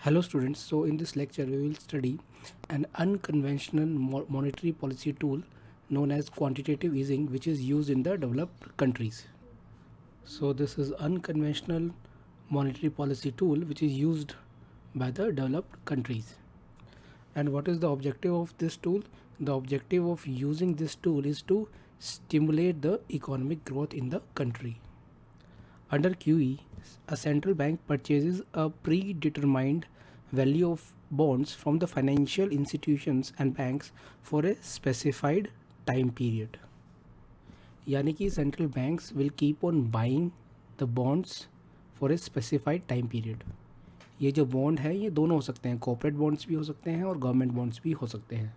Hello students, so in this lecture we will study an unconventional monetary policy tool known as quantitative easing, which is used in the developed countries. So this is unconventional monetary policy tool which is used by the developed countries. And what is the objective of this tool? The objective of using this tool is to stimulate the economic growth in the country. Under QE, a central bank purchases a predetermined value of bonds from the financial institutions and banks for a specified time period. यानी कि central banks will keep on buying the bonds for a specified time period. ये जो bond है ये दोनों हो सकते हैं, कॉर्पोरेट बॉन्ड्स भी हो सकते हैं और गवर्नमेंट बॉन्ड्स भी हो सकते हैं.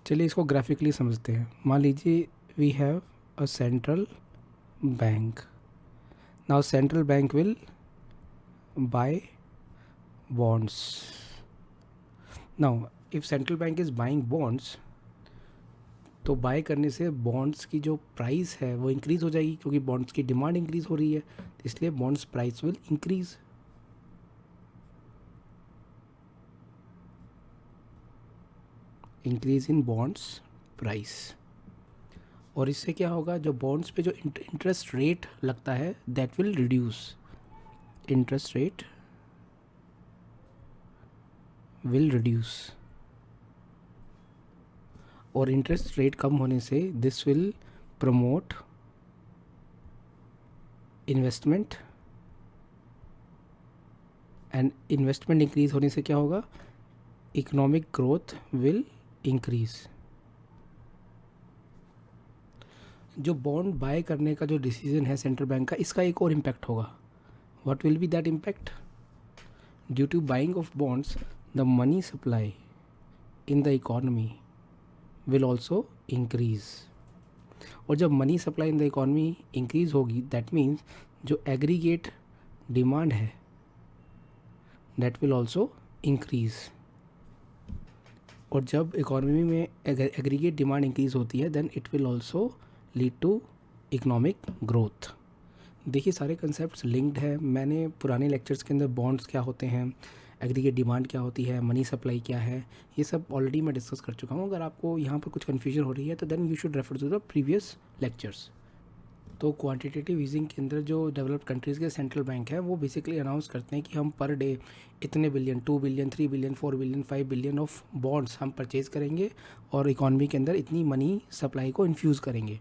चलिए इसको ग्राफिकली समझते हैं. मान लीजिए we have a central bank. Now central bank will buy bonds. Now if central bank is buying bonds, तो बाय करने से बॉन्ड्स की जो प्राइस है वो इंक्रीज हो जाएगी, क्योंकि बॉन्ड्स की डिमांड इंक्रीज हो रही है, तो इसलिए bonds price will increase. Increase in bonds price. और इससे क्या होगा, जो बॉन्ड्स पे जो इंटरेस्ट रेट लगता है that will reduce. Interest rate will reduce. और इंटरेस्ट रेट कम होने से this will promote investment. And investment increase होने से क्या होगा, इकोनॉमिक ग्रोथ विल इंक्रीज. जो बॉन्ड बाय करने का जो डिसीजन है सेंट्रल बैंक का, इसका एक और इम्पैक्ट होगा. What will be that impact? Due to buying of bonds the money supply in the economy will also increase. और जब money supply in the economy increase होगी, दैट मीन्स जो एग्रीगेट डिमांड है दैट विल ऑल्सो इंक्रीज. और जब इकोनॉमी में aggregate demand increase होती है then it will also lead to economic growth. देखिए सारे कंसेप्ट्स लिंक्ड है. मैंने पुराने लेक्चर्स के अंदर बॉन्ड्स क्या होते हैं, एग्रीगेट डिमांड क्या होती है, मनी सप्लाई क्या है, ये सब ऑलरेडी मैं डिस्कस कर चुका हूँ. अगर आपको यहाँ पर कुछ कन्फ्यूजन हो रही है तो then you should refer to the previous lectures. तो क्वांटिटेटिव ईजिंग के अंदर जो डेवलप्ड कंट्रीज़ के सेंट्रल बैंक है वो बेसिकली अनाउंस करते हैं कि हम पर डे इतने billion, 2 billion, 3 billion, 4 billion, 5 billion of bonds हम परचेज़ करेंगे और इकॉनमी के अंदर इतनी मनी सप्लाई को इन्फ्यूज़ करेंगे.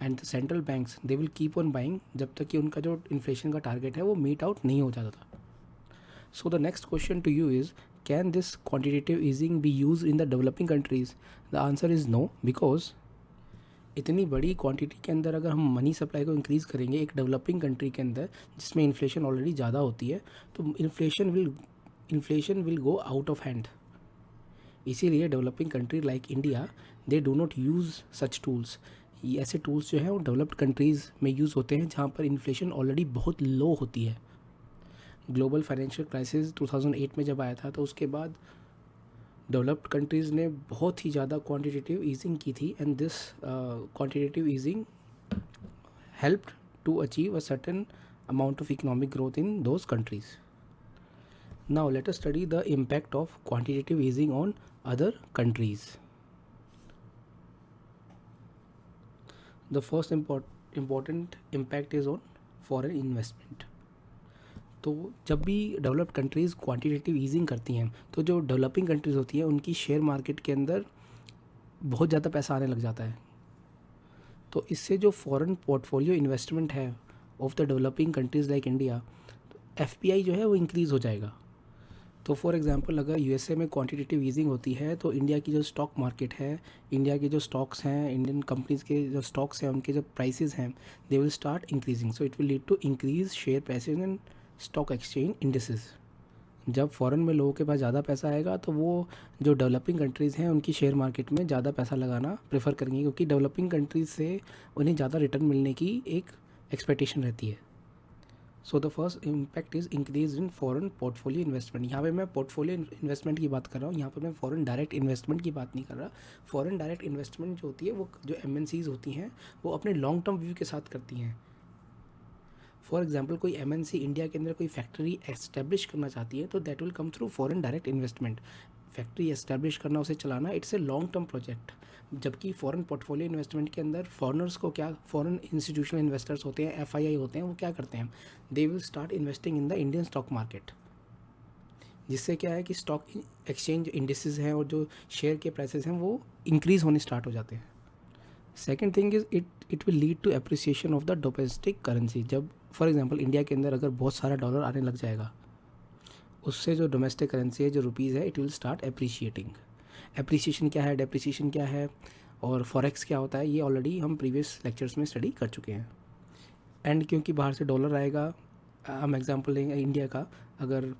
And the central banks they will keep on buying जब तक कि उनका जो इन्फ्लेशन का टारगेट है वो मीट आउट नहीं हो जाता. So the next question to you is, can this quantitative easing be use in the developing countries? The answer is no, because इतनी बड़ी क्वांटिटी के अंदर अगर हम मनी सप्लाई को इंक्रीज़ करेंगे एक डेवलपिंग कंट्री के अंदर जिसमें इन्फ्लेशन ऑलरेडी ज़्यादा होती है, तो inflation will go out of hand. इसीलिए developing country like India they do not use such tools. ये ऐसे टूल्स जो हैं वो डेवलप्ड कंट्रीज़ में यूज़ होते हैं जहाँ पर इन्फ्लेशन ऑलरेडी बहुत लो होती है. ग्लोबल फाइनेंशियल क्राइसिस 2008 में जब आया था तो उसके बाद डेवलप्ड कंट्रीज़ ने बहुत ही ज़्यादा क्वांटिटेटिव ईजिंग की थी. And this quantitative easing helped to achieve a certain amount of economic growth in those countries. Now let us study the impact of quantitative easing on other countries. The first important impact is on foreign investment. तो जब भी developed countries quantitative easing करती हैं तो जो developing countries होती हैं उनकी शेयर मार्केट के अंदर बहुत ज़्यादा पैसा आने लग जाता है. तो इससे जो फॉरेन पोर्टफोलियो इन्वेस्टमेंट है of the developing countries like India, तो एफपीआई जो है वो इंक्रीज़ हो जाएगा. तो फॉर एग्जांपल अगर यूएसए में क्वांटिटेटिव ईजिंग होती है तो इंडिया की जो स्टॉक मार्केट है, इंडिया के जो स्टॉक्स हैं, इंडियन कंपनीज़ के जो स्टॉक्स हैं, उनके जो प्राइसेस हैं they will start increasing. So it will lead to increase share prices and stock exchange indices. जब फॉरेन में लोगों के पास ज़्यादा पैसा आएगा तो वो जो डेवलपिंग कंट्रीज़ हैं उनकी शेयर मार्केट में ज़्यादा पैसा लगाना प्रेफर करेंगे, क्योंकि डेवलपिंग कंट्रीज़ से उन्हें ज़्यादा रिटर्न मिलने की एक एक्सपेक्टेशन रहती है. So the first impact is increase in foreign portfolio investment. यहाँ पे मैं पोर्टफोलियो इन्वेस्टमेंट की बात कर रहा हूँ, यहाँ पे मैं फॉरेन डायरेक्ट इन्वेस्टमेंट की बात नहीं कर रहा. फॉरेन डायरेक्ट इन्वेस्टमेंट जो होती है वो जो एमएनसीज़ होती हैं वो अपने लॉन्ग टर्म व्यू के साथ करती हैं. फॉर एग्जांपल कोई एमएनसी इंडिया के अंदर कोई फैक्ट्री एस्टेब्लिश करना चाहती है तो that will come through foreign direct investment. Factory establish करना, उसे चलाना, it's a long term project. जबकि फॉरेन पोर्टफोलियो इन्वेस्टमेंट के अंदर फॉरेनर्स को क्या, फॉरेन इंस्टीट्यूशनल इन्वेस्टर्स होते हैं, एफआईआई होते हैं, वो क्या करते हैं, they will start investing in the Indian stock market. जिससे क्या है कि स्टॉक एक्सचेंज इंडिसेस हैं और जो शेयर के प्राइसेस हैं वो इंक्रीज़ होने स्टार्ट हो जाते हैं। Second thing is it will lead to appreciation of the domestic currency. जब फॉर एग्जांपल इंडिया के अंदर अगर बहुत सारा डॉलर आने लग जाएगा, उससे जो डोमेस्टिक करेंसी है, जो रुपीज़ है, it will start appreciating. Appreciation क्या है, डेप्रिसिएशन क्या है और फॉरेक्स क्या होता है, ये ऑलरेडी हम प्रीवियस लेक्चर्स में स्टडी कर चुके हैं। एंड क्योंकि बाहर से डॉलर आएगा, हम एग्जांपल लेंगे इंडिया का, अगर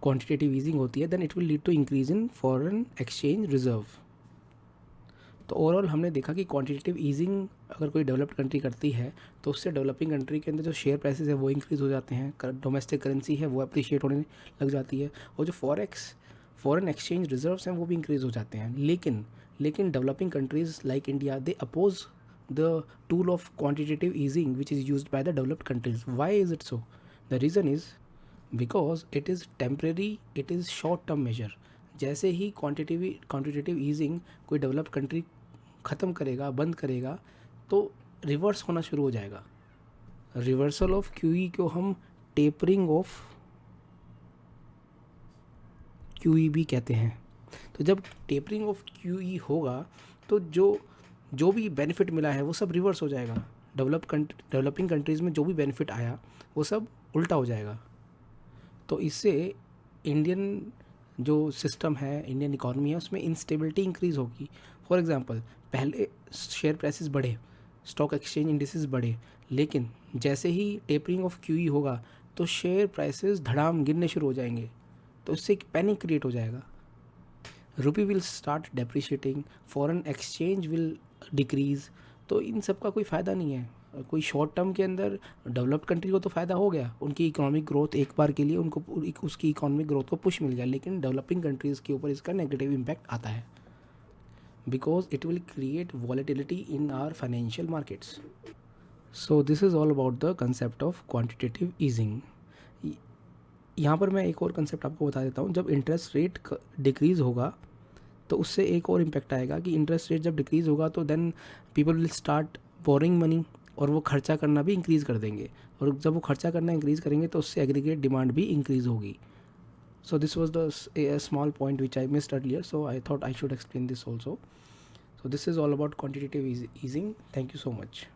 क्वांटिटेटिव ईजिंग होती है then it will lead to increase in foreign exchange reserve. तो ओवरऑल हमने देखा कि क्वांटिटेटिव ईजिंग अगर कोई डेवलप्ड कंट्री करती है तो उससे डेवलपिंग कंट्री के अंदर जो शेयर प्राइसेस है वो इंक्रीज़ हो जाते हैं, डोमेस्टिक करेंसी है वो अप्रिशिएट होने लग जाती है, और जो फॉरेन एक्सचेंज रिजर्व्स हैं वो भी इंक्रीज़ हो जाते हैं। लेकिन developing countries like India, they oppose the tool of quantitative easing which is used by the developed countries. Why is it so? The reason is because it is temporary, it is short term measure. जैसे ही quantitative easing कोई developed country ख़त्म करेगा, बंद करेगा, तो reverse होना शुरू हो जाएगा। रिवर्सल ऑफ क्यूई को हम टेपरिंग ऑफ क्यूई भी कहते हैं। तो जब टेपरिंग ऑफ क्यूई होगा तो जो भी बेनिफिट मिला है वो सब रिवर्स हो जाएगा। डेवलपिंग कंट्रीज़ में जो भी बेनिफिट आया वो सब उल्टा हो जाएगा। तो इससे इंडियन जो सिस्टम है, इंडियन इकॉनमी है, उसमें इंस्टेबिलिटी इंक्रीज़ होगी। फॉर एग्जांपल, पहले शेयर प्राइसेस बढ़े, स्टॉक एक्सचेंज इंडिसेस बढ़े, लेकिन जैसे ही टेपरिंग ऑफ क्यूई होगा तो शेयर प्राइसेस धड़ाम गिरने शुरू हो जाएंगे। तो इससे एक पैनिक क्रिएट हो जाएगा, रुपी will start depreciating, foreign exchange will decrease. तो इन सब का कोई फ़ायदा नहीं है। कोई शॉर्ट टर्म के अंदर डेवलप्ड कंट्री को तो फ़ायदा हो गया, उनकी इकोनॉमिक ग्रोथ एक बार के लिए उनको उसकी इकोनॉमिक ग्रोथ को पुश मिल गया, लेकिन डेवलपिंग कंट्रीज़ के ऊपर इसका नेगेटिव इम्पैक्ट आता है because it will create volatility in our financial markets. So this is all about the concept of quantitative easing. यहाँ पर मैं एक और कंसेप्ट आपको बता देता हूँ। जब इंटरेस्ट रेट डिक्रीज़ होगा तो उससे एक और इम्पैक्ट आएगा कि इंटरेस्ट रेट जब डिक्रीज़ होगा तो then people will start borrowing money, और वो खर्चा करना भी इंक्रीज़ कर देंगे, और जब वो खर्चा करना इंक्रीज़ करेंगे तो उससे एग्रीगेट डिमांड भी इंक्रीज़ होगी। So this was the small point which I missed earlier, so I thought I should explain this also. So this is all about quantitative easing. Thank you so much.